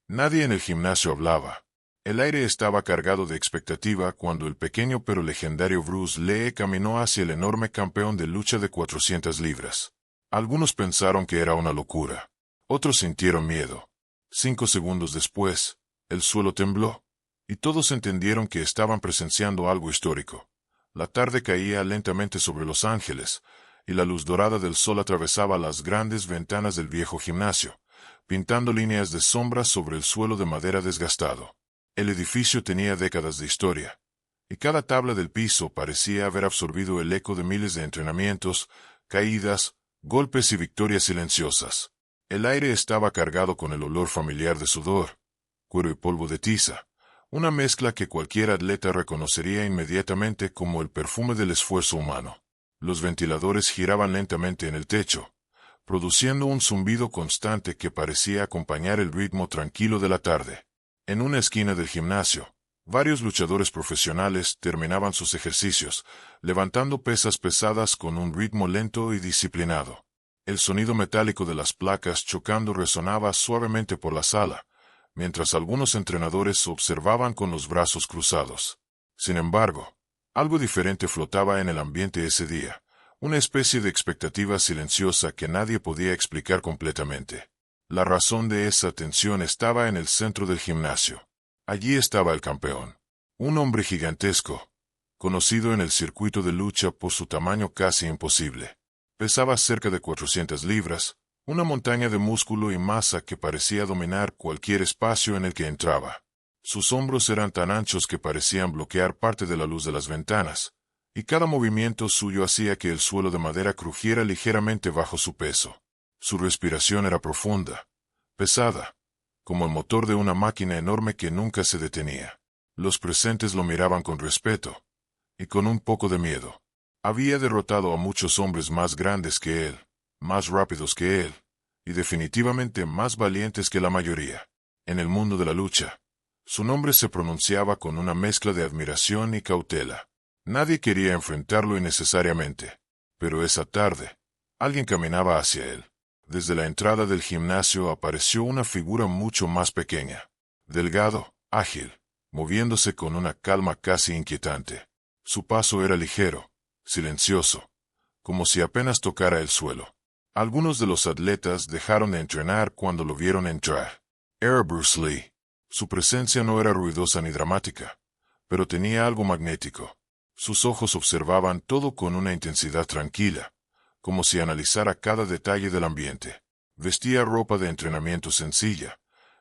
Nadie en el gimnasio hablaba. El aire estaba cargado de expectativa cuando el pequeño pero legendario Bruce Lee caminó hacia el enorme campeón de lucha de 400 libras. Algunos pensaron que era una locura. Otros sintieron miedo. 5 segundos después, el suelo tembló, y todos entendieron que estaban presenciando algo histórico. La tarde caía lentamente sobre Los Ángeles, y la luz dorada del sol atravesaba las grandes ventanas del viejo gimnasio, pintando líneas de sombras sobre el suelo de madera desgastado. El edificio tenía décadas de historia, y cada tabla del piso parecía haber absorbido el eco de miles de entrenamientos, caídas, golpes y victorias silenciosas. El aire estaba cargado con el olor familiar de sudor, cuero y polvo de tiza, una mezcla que cualquier atleta reconocería inmediatamente como el perfume del esfuerzo humano. Los ventiladores giraban lentamente en el techo, produciendo un zumbido constante que parecía acompañar el ritmo tranquilo de la tarde. En una esquina del gimnasio, varios luchadores profesionales terminaban sus ejercicios, levantando pesas pesadas con un ritmo lento y disciplinado. El sonido metálico de las placas chocando resonaba suavemente por la sala, mientras algunos entrenadores observaban con los brazos cruzados. Sin embargo, algo diferente flotaba en el ambiente ese día, una especie de expectativa silenciosa que nadie podía explicar completamente. La razón de esa tensión estaba en el centro del gimnasio. Allí estaba el campeón, un hombre gigantesco, conocido en el circuito de lucha por su tamaño casi imposible. Pesaba cerca de 400 libras, una montaña de músculo y masa que parecía dominar cualquier espacio en el que entraba. Sus hombros eran tan anchos que parecían bloquear parte de la luz de las ventanas, y cada movimiento suyo hacía que el suelo de madera crujiera ligeramente bajo su peso. Su respiración era profunda, pesada, como el motor de una máquina enorme que nunca se detenía. Los presentes lo miraban con respeto, y con un poco de miedo. Había derrotado a muchos hombres más grandes que él, más rápidos que él, y definitivamente más valientes que la mayoría. En el mundo de la lucha, su nombre se pronunciaba con una mezcla de admiración y cautela. Nadie quería enfrentarlo innecesariamente, pero esa tarde, alguien caminaba hacia él. Desde la entrada del gimnasio apareció una figura mucho más pequeña, delgado, ágil, moviéndose con una calma casi inquietante. Su paso era ligero, silencioso, como si apenas tocara el suelo. Algunos de los atletas dejaron de entrenar cuando lo vieron entrar. Era Bruce Lee. Su presencia no era ruidosa ni dramática, pero tenía algo magnético. Sus ojos observaban todo con una intensidad tranquila, como si analizara cada detalle del ambiente. Vestía ropa de entrenamiento sencilla,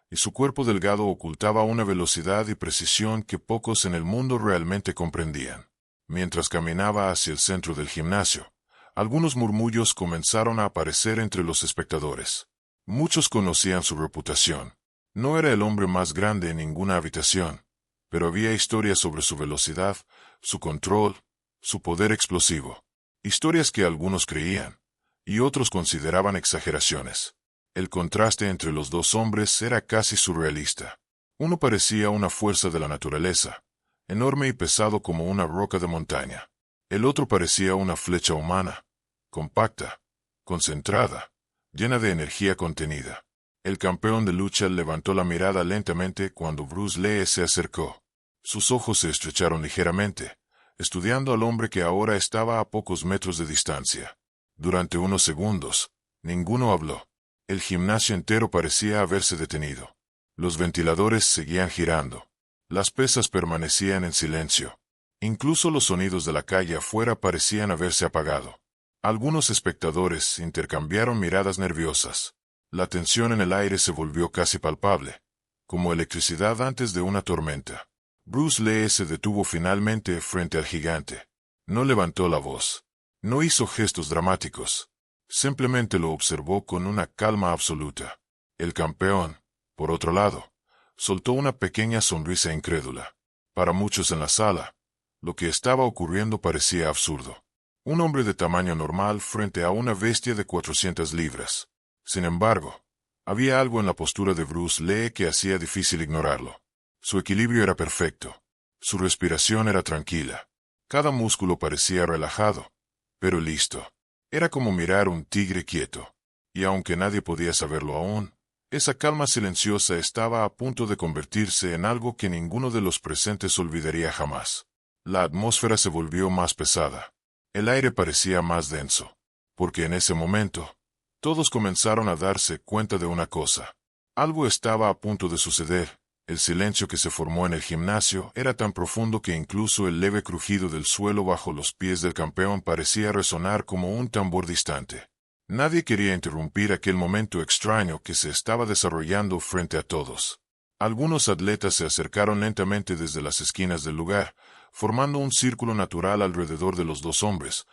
y su cuerpo delgado ocultaba una velocidad y precisión que pocos en el mundo realmente comprendían. Mientras caminaba hacia el centro del gimnasio, algunos murmullos comenzaron a aparecer entre los espectadores. Muchos conocían su reputación. No era el hombre más grande en ninguna habitación, pero había historias sobre su velocidad, su control, su poder explosivo. Historias que algunos creían, y otros consideraban exageraciones. El contraste entre los dos hombres era casi surrealista. Uno parecía una fuerza de la naturaleza, enorme y pesado como una roca de montaña. El otro parecía una flecha humana, compacta, concentrada, llena de energía contenida. El campeón de lucha levantó la mirada lentamente cuando Bruce Lee se acercó. Sus ojos se estrecharon ligeramente, estudiando al hombre que ahora estaba a pocos metros de distancia. Durante unos segundos, ninguno habló. El gimnasio entero parecía haberse detenido. Los ventiladores seguían girando. Las pesas permanecían en silencio. Incluso los sonidos de la calle afuera parecían haberse apagado. Algunos espectadores intercambiaron miradas nerviosas. La tensión en el aire se volvió casi palpable, como electricidad antes de una tormenta. Bruce Lee se detuvo finalmente frente al gigante. No levantó la voz. No hizo gestos dramáticos. Simplemente lo observó con una calma absoluta. El campeón, por otro lado, soltó una pequeña sonrisa incrédula. Para muchos en la sala, lo que estaba ocurriendo parecía absurdo. Un hombre de tamaño normal frente a una bestia de 400 libras. Sin embargo, había algo en la postura de Bruce Lee que hacía difícil ignorarlo. Su equilibrio era perfecto. Su respiración era tranquila. Cada músculo parecía relajado, pero listo. Era como mirar un tigre quieto. Y aunque nadie podía saberlo aún, Esa calma silenciosa estaba a punto de convertirse en algo que ninguno de los presentes olvidaría jamás. La atmósfera se volvió más pesada. El aire parecía más denso. Porque en ese momento, todos comenzaron a darse cuenta de una cosa. Algo estaba a punto de suceder. El silencio que se formó en el gimnasio era tan profundo que incluso el leve crujido del suelo bajo los pies del campeón parecía resonar como un tambor distante. Nadie quería interrumpir aquel momento extraño que se estaba desarrollando frente a todos. Algunos atletas se acercaron lentamente desde las esquinas del lugar, formando un círculo natural alrededor de los dos hombres,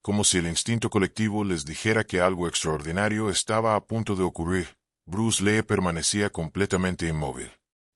como si el instinto colectivo les dijera que algo extraordinario estaba a punto de ocurrir. Bruce Lee permanecía completamente inmóvil.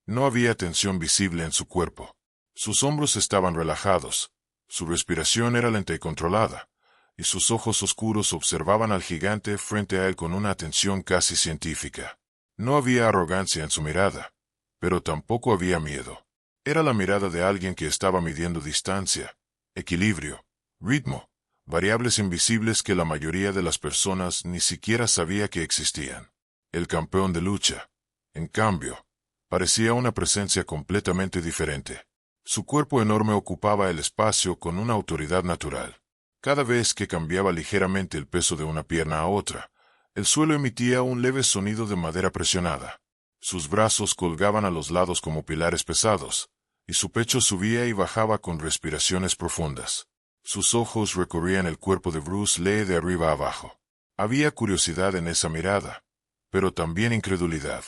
No había tensión visible en su cuerpo. Sus hombros estaban relajados, su respiración era lenta y controlada, y sus ojos oscuros observaban al gigante frente a él con una atención casi científica. No había arrogancia en su mirada, pero tampoco había miedo. Era la mirada de alguien que estaba midiendo distancia, equilibrio, ritmo, variables invisibles que la mayoría de las personas ni siquiera sabía que existían. El campeón de lucha, en cambio, parecía una presencia completamente diferente. Su cuerpo enorme ocupaba el espacio con una autoridad natural. Cada vez que cambiaba ligeramente el peso de una pierna a otra, el suelo emitía un leve sonido de madera presionada. Sus brazos colgaban a los lados como pilares pesados, y su pecho subía y bajaba con respiraciones profundas. Sus ojos recorrían el cuerpo de Bruce Lee de arriba a abajo. Había curiosidad en esa mirada, pero también incredulidad.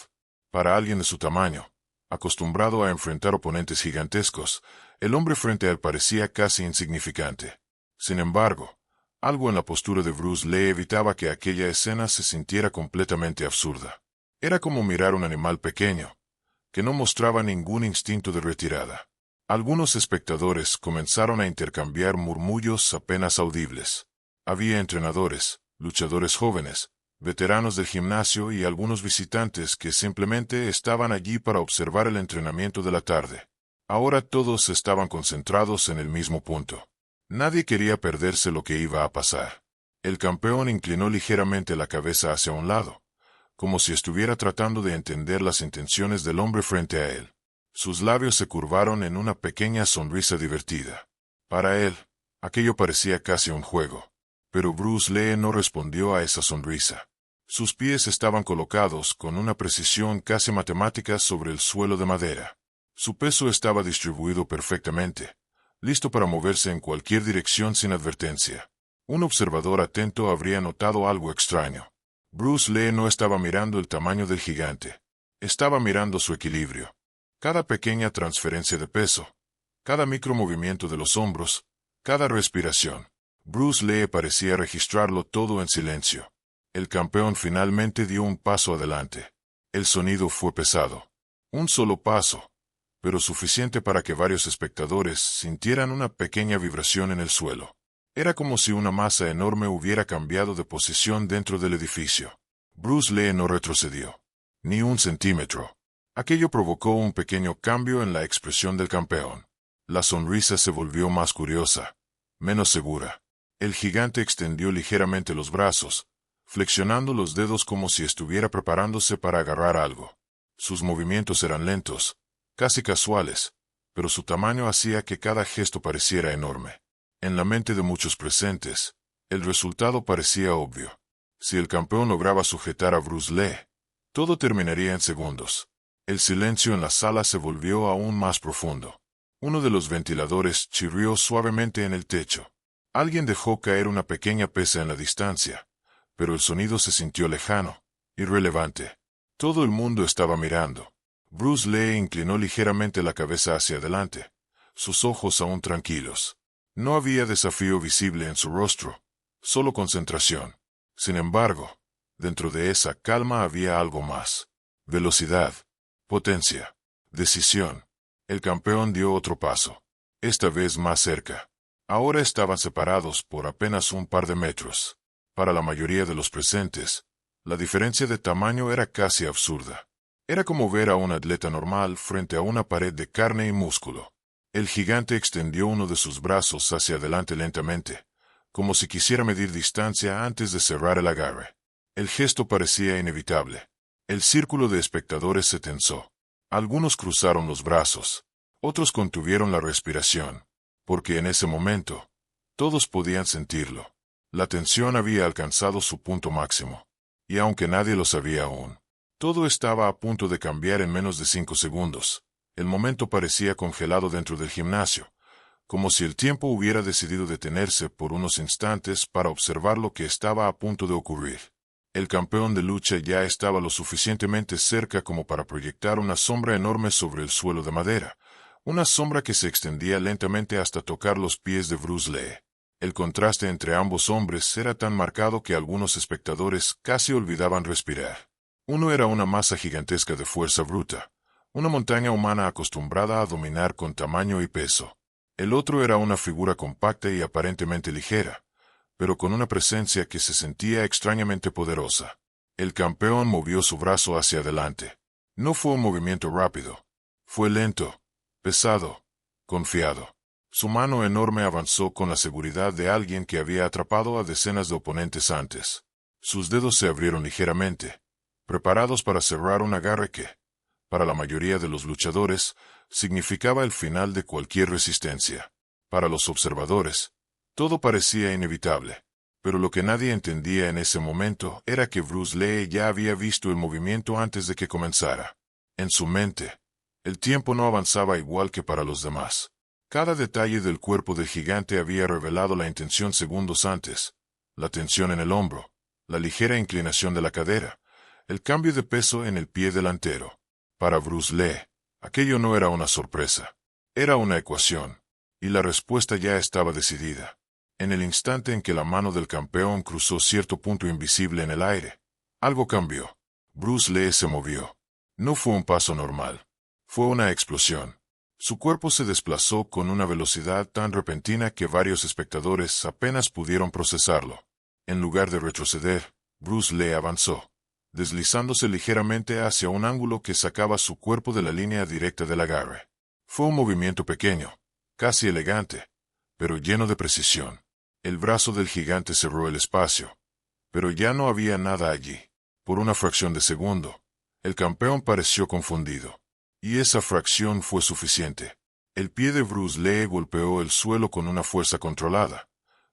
Para alguien de su tamaño, acostumbrado a enfrentar oponentes gigantescos, el hombre frente a él parecía casi insignificante. Sin embargo, algo en la postura de Bruce Lee evitaba que aquella escena se sintiera completamente absurda. Era como mirar un animal pequeño, que no mostraba ningún instinto de retirada. Algunos espectadores comenzaron a intercambiar murmullos apenas audibles. Había entrenadores, luchadores jóvenes, veteranos del gimnasio y algunos visitantes que simplemente estaban allí para observar el entrenamiento de la tarde. Ahora todos estaban concentrados en el mismo punto. Nadie quería perderse lo que iba a pasar. El campeón inclinó ligeramente la cabeza hacia un lado, como si estuviera tratando de entender las intenciones del hombre frente a él. Sus labios se curvaron en una pequeña sonrisa divertida. Para él, aquello parecía casi un juego. Pero Bruce Lee no respondió a esa sonrisa. Sus pies estaban colocados con una precisión casi matemática sobre el suelo de madera. Su peso estaba distribuido perfectamente, listo para moverse en cualquier dirección sin advertencia. Un observador atento habría notado algo extraño. Bruce Lee no estaba mirando el tamaño del gigante. Estaba mirando su equilibrio. Cada pequeña transferencia de peso, cada micromovimiento de los hombros, cada respiración. Bruce Lee parecía registrarlo todo en silencio. El campeón finalmente dio un paso adelante. El sonido fue pesado. Un solo paso, pero suficiente para que varios espectadores sintieran una pequeña vibración en el suelo. Era como si una masa enorme hubiera cambiado de posición dentro del edificio. Bruce Lee no retrocedió. Ni un centímetro. Aquello provocó un pequeño cambio en la expresión del campeón. La sonrisa se volvió más curiosa, menos segura. El gigante extendió ligeramente los brazos, flexionando los dedos como si estuviera preparándose para agarrar algo. Sus movimientos eran lentos, casi casuales, pero su tamaño hacía que cada gesto pareciera enorme. En la mente de muchos presentes, el resultado parecía obvio. Si el campeón lograba sujetar a Bruce Lee, todo terminaría en segundos. El silencio en la sala se volvió aún más profundo. Uno de los ventiladores chirrió suavemente en el techo. Alguien dejó caer una pequeña pesa en la distancia, pero el sonido se sintió lejano, irrelevante. Todo el mundo estaba mirando. Bruce Lee inclinó ligeramente la cabeza hacia adelante, sus ojos aún tranquilos. No había desafío visible en su rostro, solo concentración. Sin embargo, dentro de esa calma había algo más. Velocidad, potencia, decisión. El campeón dio otro paso, esta vez más cerca. Ahora estaban separados por apenas un par de metros. Para la mayoría de los presentes, la diferencia de tamaño era casi absurda. Era como ver a un atleta normal frente a una pared de carne y músculo. El gigante extendió uno de sus brazos hacia adelante lentamente, como si quisiera medir distancia antes de cerrar el agarre. El gesto parecía inevitable. El círculo de espectadores se tensó. Algunos cruzaron los brazos. Otros contuvieron la respiración. Porque en ese momento, todos podían sentirlo. La tensión había alcanzado su punto máximo. Y aunque nadie lo sabía aún, todo estaba a punto de cambiar en menos de 5 segundos. El momento parecía congelado dentro del gimnasio, como si el tiempo hubiera decidido detenerse por unos instantes para observar lo que estaba a punto de ocurrir. El campeón de lucha ya estaba lo suficientemente cerca como para proyectar una sombra enorme sobre el suelo de madera, una sombra que se extendía lentamente hasta tocar los pies de Bruce Lee. El contraste entre ambos hombres era tan marcado que algunos espectadores casi olvidaban respirar. Uno era una masa gigantesca de fuerza bruta, una montaña humana acostumbrada a dominar con tamaño y peso. El otro era una figura compacta y aparentemente ligera, pero con una presencia que se sentía extrañamente poderosa. El campeón movió su brazo hacia adelante. No fue un movimiento rápido. Fue lento, pesado, confiado. Su mano enorme avanzó con la seguridad de alguien que había atrapado a decenas de oponentes antes. Sus dedos se abrieron ligeramente, preparados para cerrar un agarre que, para la mayoría de los luchadores, significaba el final de cualquier resistencia. Para los observadores, todo parecía inevitable. Pero lo que nadie entendía en ese momento era que Bruce Lee ya había visto el movimiento antes de que comenzara. En su mente, el tiempo no avanzaba igual que para los demás. Cada detalle del cuerpo del gigante había revelado la intención segundos antes. La tensión en el hombro, la ligera inclinación de la cadera, el cambio de peso en el pie delantero. Para Bruce Lee, aquello no era una sorpresa. Era una ecuación. Y la respuesta ya estaba decidida. En el instante en que la mano del campeón cruzó cierto punto invisible en el aire, algo cambió. Bruce Lee se movió. No fue un paso normal. Fue una explosión. Su cuerpo se desplazó con una velocidad tan repentina que varios espectadores apenas pudieron procesarlo. En lugar de retroceder, Bruce Lee avanzó, deslizándose ligeramente hacia un ángulo que sacaba su cuerpo de la línea directa del agarre. Fue un movimiento pequeño, casi elegante, pero lleno de precisión. El brazo del gigante cerró el espacio, pero ya no había nada allí. Por una fracción de segundo, el campeón pareció confundido. Y esa fracción fue suficiente. El pie de Bruce Lee golpeó el suelo con una fuerza controlada,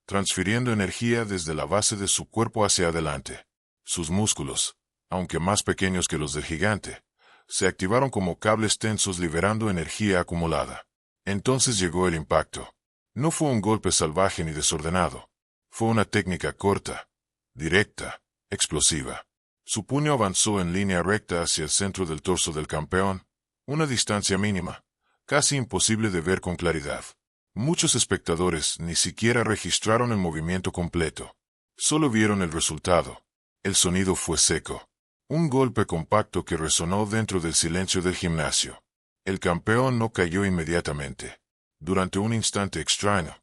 transfiriendo energía desde la base de su cuerpo hacia adelante. Sus músculos, aunque más pequeños que los del gigante, se activaron como cables tensos liberando energía acumulada. Entonces llegó el impacto. No fue un golpe salvaje ni desordenado. Fue una técnica corta, directa, explosiva. Su puño avanzó en línea recta hacia el centro del torso del campeón, una distancia mínima, casi imposible de ver con claridad. Muchos espectadores ni siquiera registraron el movimiento completo. Solo vieron el resultado. El sonido fue seco. Un golpe compacto que resonó dentro del silencio del gimnasio. El campeón no cayó inmediatamente. Durante un instante extraño,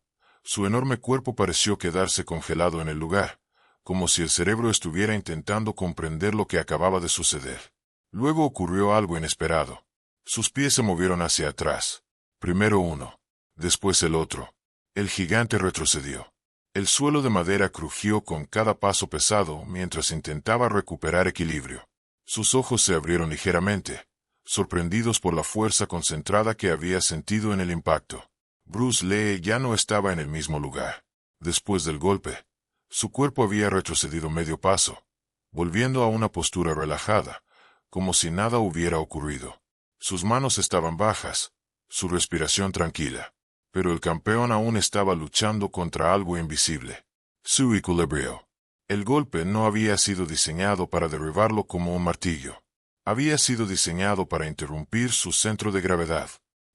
su enorme cuerpo pareció quedarse congelado en el lugar, como si el cerebro estuviera intentando comprender lo que acababa de suceder. Luego ocurrió algo inesperado. Sus pies se movieron hacia atrás. Primero uno, después el otro. El gigante retrocedió. El suelo de madera crujió con cada paso pesado mientras intentaba recuperar equilibrio. Sus ojos se abrieron ligeramente, sorprendidos por la fuerza concentrada que había sentido en el impacto. Bruce Lee ya no estaba en el mismo lugar. Después del golpe, su cuerpo había retrocedido medio paso, volviendo a una postura relajada, como si nada hubiera ocurrido. Sus manos estaban bajas, su respiración tranquila, pero el campeón aún estaba luchando contra algo invisible. Su equilibrio. El golpe no había sido diseñado para derribarlo como un martillo. Había sido diseñado para interrumpir su centro de gravedad.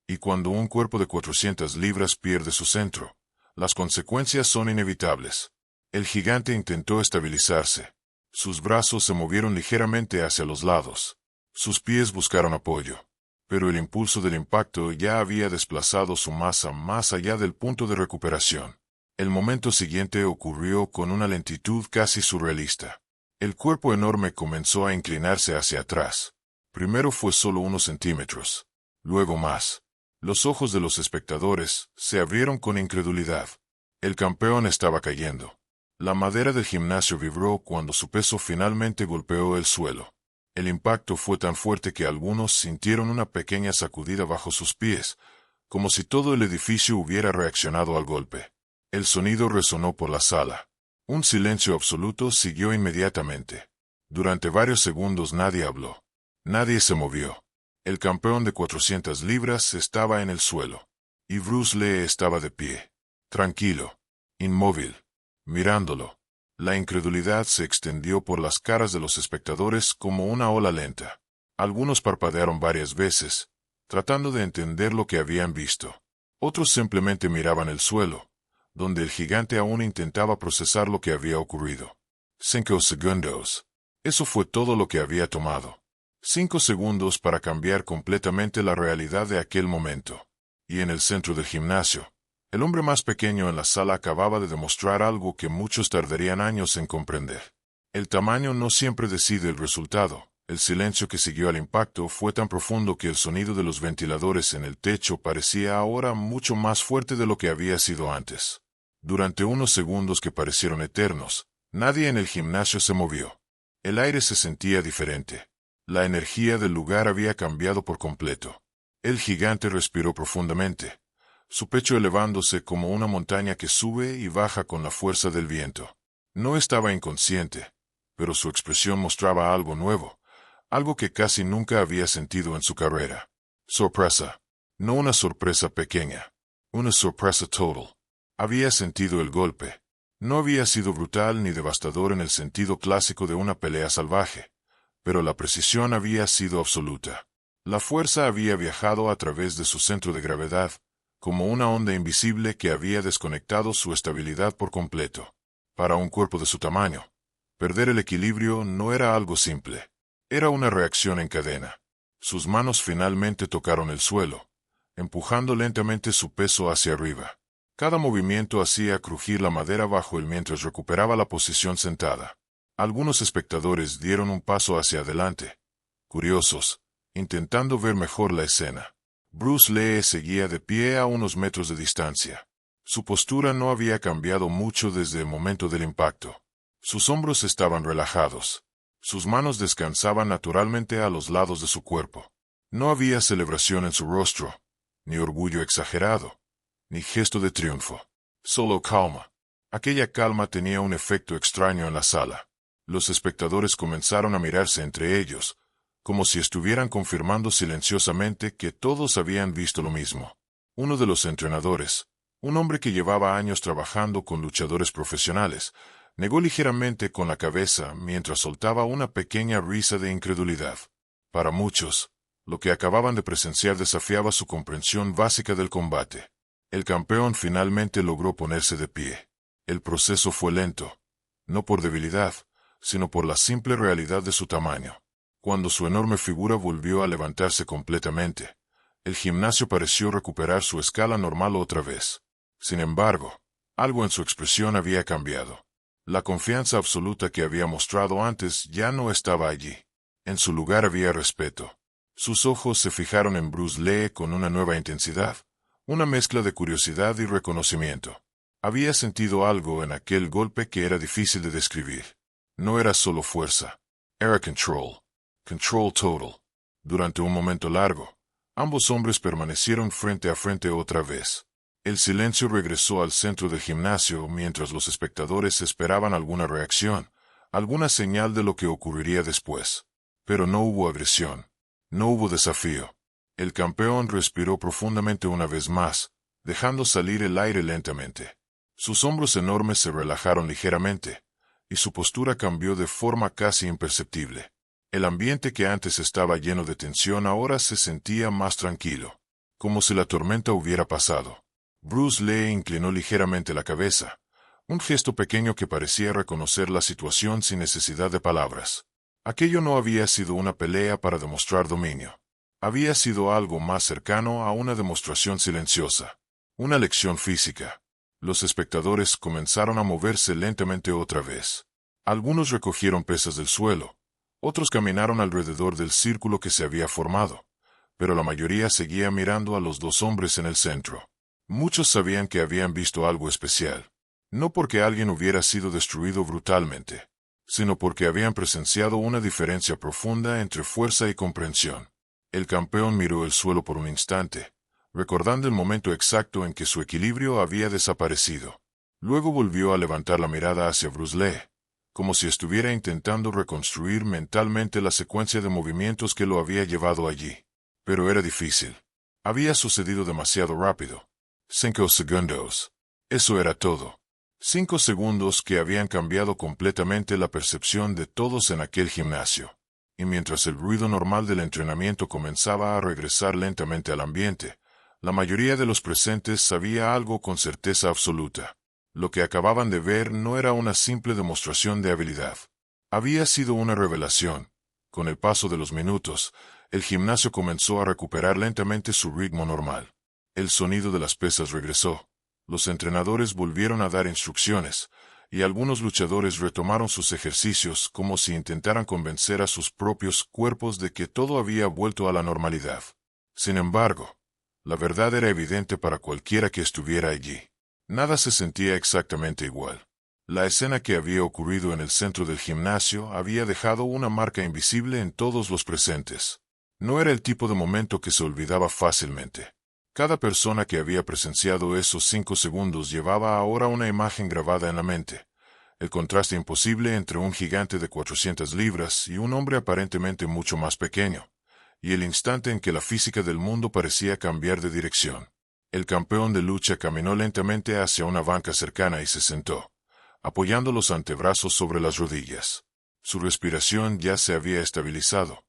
Y cuando un cuerpo de 400 libras pierde su centro, las consecuencias son inevitables. El gigante intentó estabilizarse. Sus brazos se movieron ligeramente hacia los lados. Sus pies buscaron apoyo. Pero el impulso del impacto ya había desplazado su masa más allá del punto de recuperación. El momento siguiente ocurrió con una lentitud casi surrealista. El cuerpo enorme comenzó a inclinarse hacia atrás. Primero fue solo unos centímetros, luego más. Los ojos de los espectadores se abrieron con incredulidad. El campeón estaba cayendo. La madera del gimnasio vibró cuando su peso finalmente golpeó el suelo. El impacto fue tan fuerte que algunos sintieron una pequeña sacudida bajo sus pies, como si todo el edificio hubiera reaccionado al golpe. El sonido resonó por la sala. Un silencio absoluto siguió inmediatamente. Durante varios segundos nadie habló. Nadie se movió. El campeón de 400 libras estaba en el suelo. Y Bruce Lee estaba de pie. Tranquilo. Inmóvil. Mirándolo. La incredulidad se extendió por las caras de los espectadores como una ola lenta. Algunos parpadearon varias veces, tratando de entender lo que habían visto. Otros simplemente miraban el suelo, donde el gigante aún intentaba procesar lo que había ocurrido. 5 segundos. Eso fue todo lo que había tomado. 5 segundos para cambiar completamente la realidad de aquel momento. Y en el centro del gimnasio, el hombre más pequeño en la sala acababa de demostrar algo que muchos tardarían años en comprender. El tamaño no siempre decide el resultado. El silencio que siguió al impacto fue tan profundo que el sonido de los ventiladores en el techo parecía ahora mucho más fuerte de lo que había sido antes. Durante unos segundos que parecieron eternos, nadie en el gimnasio se movió. El aire se sentía diferente. La energía del lugar había cambiado por completo. El gigante respiró profundamente, su pecho elevándose como una montaña que sube y baja con la fuerza del viento. No estaba inconsciente, pero su expresión mostraba algo nuevo, algo que casi nunca había sentido en su carrera. Sorpresa. No una sorpresa pequeña, una sorpresa total. Había sentido el golpe. No había sido brutal ni devastador en el sentido clásico de una pelea salvaje, pero la precisión había sido absoluta. La fuerza había viajado a través de su centro de gravedad, como una onda invisible que había desconectado su estabilidad por completo. Para un cuerpo de su tamaño, perder el equilibrio no era algo simple. Era una reacción en cadena. Sus manos finalmente tocaron el suelo, empujando lentamente su peso hacia arriba. Cada movimiento hacía crujir la madera bajo él mientras recuperaba la posición sentada. Algunos espectadores dieron un paso hacia adelante, curiosos, intentando ver mejor la escena. Bruce Lee seguía de pie a unos metros de distancia. Su postura no había cambiado mucho desde el momento del impacto. Sus hombros estaban relajados. Sus manos descansaban naturalmente a los lados de su cuerpo. No había celebración en su rostro, ni orgullo exagerado, ni gesto de triunfo. Solo calma. Aquella calma tenía un efecto extraño en la sala. Los espectadores comenzaron a mirarse entre ellos, como si estuvieran confirmando silenciosamente que todos habían visto lo mismo. Uno de los entrenadores, un hombre que llevaba años trabajando con luchadores profesionales, negó ligeramente con la cabeza mientras soltaba una pequeña risa de incredulidad. Para muchos, lo que acababan de presenciar desafiaba su comprensión básica del combate. El campeón finalmente logró ponerse de pie. El proceso fue lento, no por debilidad, sino por la simple realidad de su tamaño. Cuando su enorme figura volvió a levantarse completamente, el gimnasio pareció recuperar su escala normal otra vez. Sin embargo, algo en su expresión había cambiado. La confianza absoluta que había mostrado antes ya no estaba allí. En su lugar había respeto. Sus ojos se fijaron en Bruce Lee con una nueva intensidad, una mezcla de curiosidad y reconocimiento. Había sentido algo en aquel golpe que era difícil de describir. No era solo fuerza, era control. Control total. Durante un momento largo, ambos hombres permanecieron frente a frente otra vez. El silencio regresó al centro del gimnasio mientras los espectadores esperaban alguna reacción, alguna señal de lo que ocurriría después. Pero no hubo agresión. No hubo desafío. El campeón respiró profundamente una vez más, dejando salir el aire lentamente. Sus hombros enormes se relajaron ligeramente, y su postura cambió de forma casi imperceptible. El ambiente que antes estaba lleno de tensión ahora se sentía más tranquilo, como si la tormenta hubiera pasado. Bruce Lee inclinó ligeramente la cabeza, un gesto pequeño que parecía reconocer la situación sin necesidad de palabras. Aquello no había sido una pelea para demostrar dominio. Había sido algo más cercano a una demostración silenciosa, una lección física. Los espectadores comenzaron a moverse lentamente otra vez. Algunos recogieron pesas del suelo. Otros caminaron alrededor del círculo que se había formado, pero la mayoría seguía mirando a los dos hombres en el centro. Muchos sabían que habían visto algo especial, no porque alguien hubiera sido destruido brutalmente, sino porque habían presenciado una diferencia profunda entre fuerza y comprensión. El campeón miró el suelo por un instante, recordando el momento exacto en que su equilibrio había desaparecido. Luego volvió a levantar la mirada hacia Bruce Lee, como si estuviera intentando reconstruir mentalmente la secuencia de movimientos que lo había llevado allí. Pero era difícil. Había sucedido demasiado rápido. 5 segundos. Eso era todo. 5 segundos que habían cambiado completamente la percepción de todos en aquel gimnasio. Y mientras el ruido normal del entrenamiento comenzaba a regresar lentamente al ambiente, la mayoría de los presentes sabía algo con certeza absoluta. Lo que acababan de ver no era una simple demostración de habilidad. Había sido una revelación. Con el paso de los minutos, el gimnasio comenzó a recuperar lentamente su ritmo normal. El sonido de las pesas regresó. Los entrenadores volvieron a dar instrucciones, y algunos luchadores retomaron sus ejercicios como si intentaran convencer a sus propios cuerpos de que todo había vuelto a la normalidad. Sin embargo, la verdad era evidente para cualquiera que estuviera allí. Nada se sentía exactamente igual. La escena que había ocurrido en el centro del gimnasio había dejado una marca invisible en todos los presentes. No era el tipo de momento que se olvidaba fácilmente. Cada persona que había presenciado esos 5 segundos llevaba ahora una imagen grabada en la mente. El contraste imposible entre un gigante de 400 libras y un hombre aparentemente mucho más pequeño. Y el instante en que la física del mundo parecía cambiar de dirección. El campeón de lucha caminó lentamente hacia una banca cercana y se sentó, apoyando los antebrazos sobre las rodillas. Su respiración ya se había estabilizado,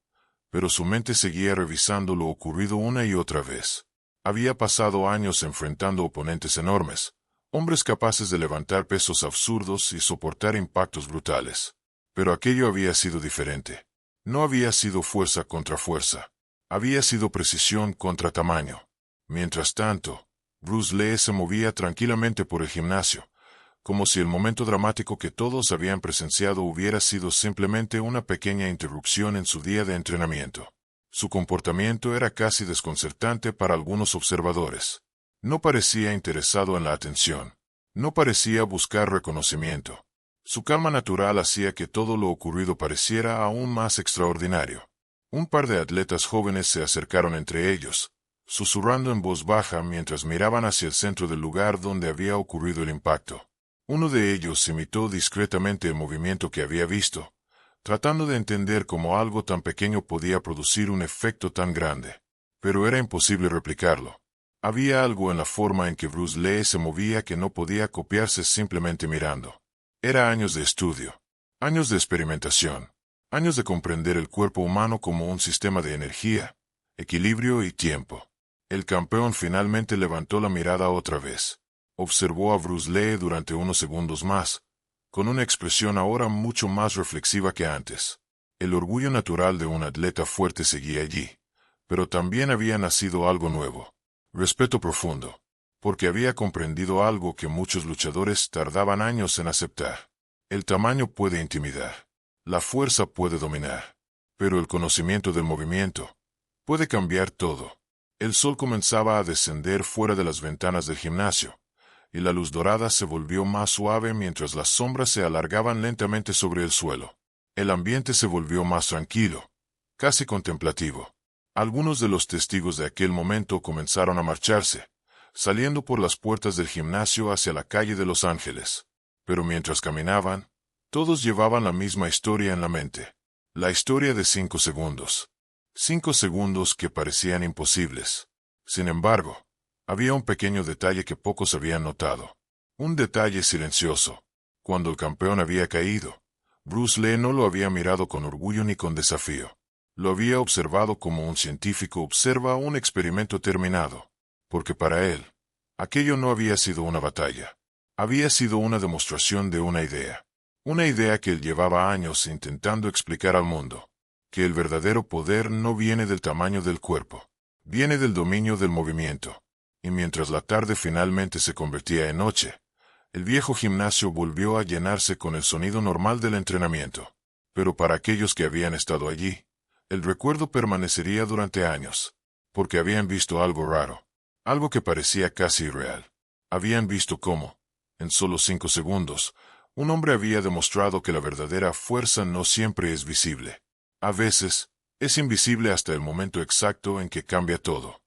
pero su mente seguía revisando lo ocurrido una y otra vez. Había pasado años enfrentando oponentes enormes, hombres capaces de levantar pesos absurdos y soportar impactos brutales. Pero aquello había sido diferente. No había sido fuerza contra fuerza. Había sido precisión contra tamaño. Mientras tanto, Bruce Lee se movía tranquilamente por el gimnasio, como si el momento dramático que todos habían presenciado hubiera sido simplemente una pequeña interrupción en su día de entrenamiento. Su comportamiento era casi desconcertante para algunos observadores. No parecía interesado en la atención. No parecía buscar reconocimiento. Su calma natural hacía que todo lo ocurrido pareciera aún más extraordinario. Un par de atletas jóvenes se acercaron entre ellos, susurrando en voz baja mientras miraban hacia el centro del lugar donde había ocurrido el impacto. Uno de ellos imitó discretamente el movimiento que había visto, tratando de entender cómo algo tan pequeño podía producir un efecto tan grande. Pero era imposible replicarlo. Había algo en la forma en que Bruce Lee se movía que no podía copiarse simplemente mirando. Era años de estudio, años de experimentación, años de comprender el cuerpo humano como un sistema de energía, equilibrio y tiempo. El campeón finalmente levantó la mirada otra vez. Observó a Bruce Lee durante unos segundos más, con una expresión ahora mucho más reflexiva que antes. El orgullo natural de un atleta fuerte seguía allí, pero también había nacido algo nuevo. Respeto profundo, porque había comprendido algo que muchos luchadores tardaban años en aceptar. El tamaño puede intimidar, la fuerza puede dominar, pero el conocimiento del movimiento puede cambiar todo. El sol comenzaba a descender fuera de las ventanas del gimnasio, y la luz dorada se volvió más suave mientras las sombras se alargaban lentamente sobre el suelo. El ambiente se volvió más tranquilo, casi contemplativo. Algunos de los testigos de aquel momento comenzaron a marcharse, saliendo por las puertas del gimnasio hacia la calle de Los Ángeles. Pero mientras caminaban, todos llevaban la misma historia en la mente. La historia de 5 segundos. 5 segundos que parecían imposibles. Sin embargo, había un pequeño detalle que pocos habían notado. Un detalle silencioso. Cuando el campeón había caído, Bruce Lee no lo había mirado con orgullo ni con desafío. Lo había observado como un científico observa un experimento terminado. Porque para él, aquello no había sido una batalla. Había sido una demostración de una idea. Una idea que él llevaba años intentando explicar al mundo. Que el verdadero poder no viene del tamaño del cuerpo. Viene del dominio del movimiento. Y mientras la tarde finalmente se convertía en noche, el viejo gimnasio volvió a llenarse con el sonido normal del entrenamiento. Pero para aquellos que habían estado allí, el recuerdo permanecería durante años, porque habían visto algo raro, algo que parecía casi irreal. Habían visto cómo, en solo 5 segundos, Un hombre había demostrado que la verdadera fuerza no siempre es visible. A veces, es invisible hasta el momento exacto en que cambia todo.